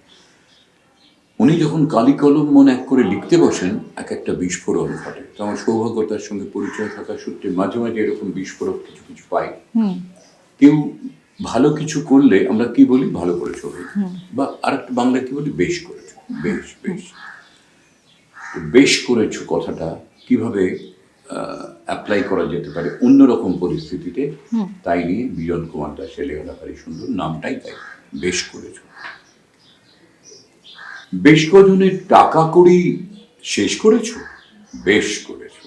উনি যখন কালি কলম মন এক করে লিখতে বসেন, একটা বিস্ফোরণ ঘটে। তো আমার সৌভাগ্য তার সঙ্গে পরিচয় থাকার সূত্রে মাঝে মাঝে এরকম বিস্ফোরক কিছু কিছু পাই। কেউ ভালো কিছু করলে আমরা কি বলি, ভালো করেছো, বা আরেকটা বাংলায় কি বলি, বেশ করেছো। বেশ করেছো কথাটা কিভাবে অ্যাপ্লাই করা যেতে পারে অন্যরকম পরিস্থিতিতে, তাই নিয়ে বিজন কুমার দাসের লেখাটা ভারী সুন্দর। নামটাই তাই, বেশ করেছো। বেশ কজনের টাকা কড়ি শেষ করেছো, বেশ করেছো।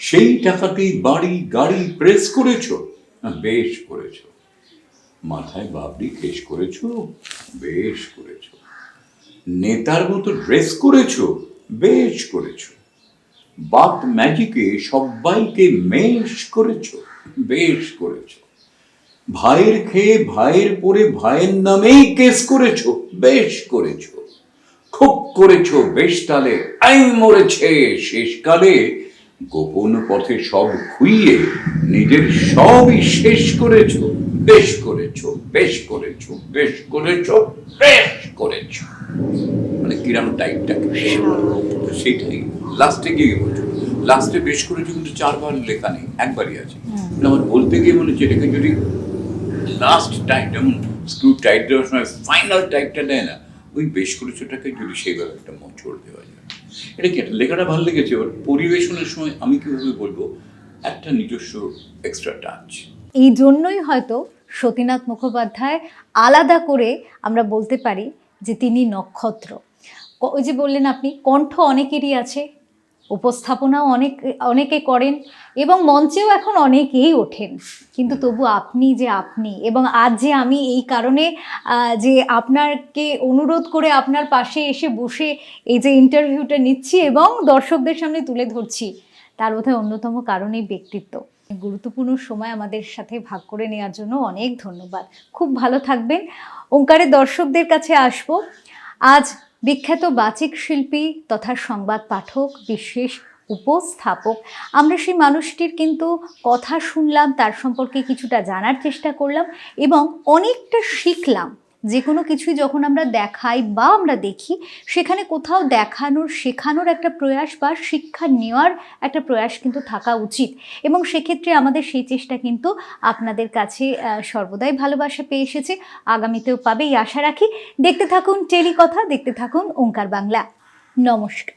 সেই টাকাতেই বাড়ি গাড়ি প্রেস করেছো, বেশ করেছো। মাথায় বাবরি কেশ করেছো, বেশ করেছো। নেতার মতো ড্রেস করেছো, বেশ করেছো। বাপ ম্যাজিকে সবাইকে মেশ করেছো, বেশ করেছো। ভাইয়ের খেয়ে ভাইয়ের পরে ভাইয়ের নামেই কেস করেছো, বেশ করেছো। খুব করেছো বেশ তালে, আইন মরেছে শেষকালে। গোপন পথে সব খুইয়ে নিজের সবই শেষ করেছো, বেশ করেছো, বেশ করেছো, বেশ করেছো, বেশ করেছো। মানে কিরাম টাইপটাকে সেইটাই লাস্টে গিয়ে বলছো। লাস্টে বেশ করেছো কিন্তু 4 বার লেখা নেই, একবারই আছে। আমার বলতে গিয়ে মনে হচ্ছে এটাকে যদি লাস্ট টাইম, যেমন স্ক্রু টাইট দেওয়ার সময় ফাইনাল টাইটটা দেয় না, ওই বেশ করেছোটাকে যদি সেইভাবে একটা মোচড় দেওয়া যায়। এটা কি একটা লেখাটা ভালো লেগেছে, এবার পরিবেশনের সময় আমি কিভাবে বলবো, একটা নিজস্ব এক্সট্রা টাচ। এই জন্যই হয়তো সতীনাথ মুখোপাধ্যায় আলাদা করে আমরা বলতে পারি যে তিনি নক্ষত্র। ওই যে বললেন আপনি, কণ্ঠ অনেকেরই আছে, উপস্থাপনাও অনেকে করেন এবং মঞ্চেও এখন অনেকেই ওঠেন, কিন্তু তবু আপনি যে আপনি, এবং আজ যে আমি এই কারণে যে আপনাকে অনুরোধ করে আপনার পাশে এসে বসে এই যে ইন্টারভিউটা নিচ্ছি এবং দর্শকদের সামনে তুলে ধরছি, তার বোধহয় অন্যতম কারণ এই ব্যক্তিত্ব। গুরুত্বপূর্ণ সময় আমাদের সাথে ভাগ করে নেওয়ার জন্য অনেক ধন্যবাদ। খুব ভালো থাকবেন। ওঙ্কারের দর্শকদের কাছে আসবো। আজ বিখ্যাত বাচিক শিল্পী তথা সংবাদ পাঠক, বিশেষ উপস্থাপক। আমরা সেই মানুষটির কিন্তু কথা শুনলাম, তার সম্পর্কে কিছুটা জানার চেষ্টা করলাম এবং অনেকটা শিখলাম। যে কোনো কিছুই যখন আমরা দেখাই বা আমরা দেখি, সেখানে কোথাও দেখানোর, শেখানোর একটা প্রয়াস বা শিক্ষা নেওয়ার একটা প্রয়াস কিন্তু থাকা উচিত এবং সেক্ষেত্রে আমাদের সেই চেষ্টা কিন্তু আপনাদের কাছে সর্বদাই ভালোবাসা পেয়ে এসেছে, আগামীতেও পাবে এই আশা রাখি। দেখতে থাকুন টেলিকথা, দেখতে থাকুন ওঙ্কার বাংলা। নমস্কার।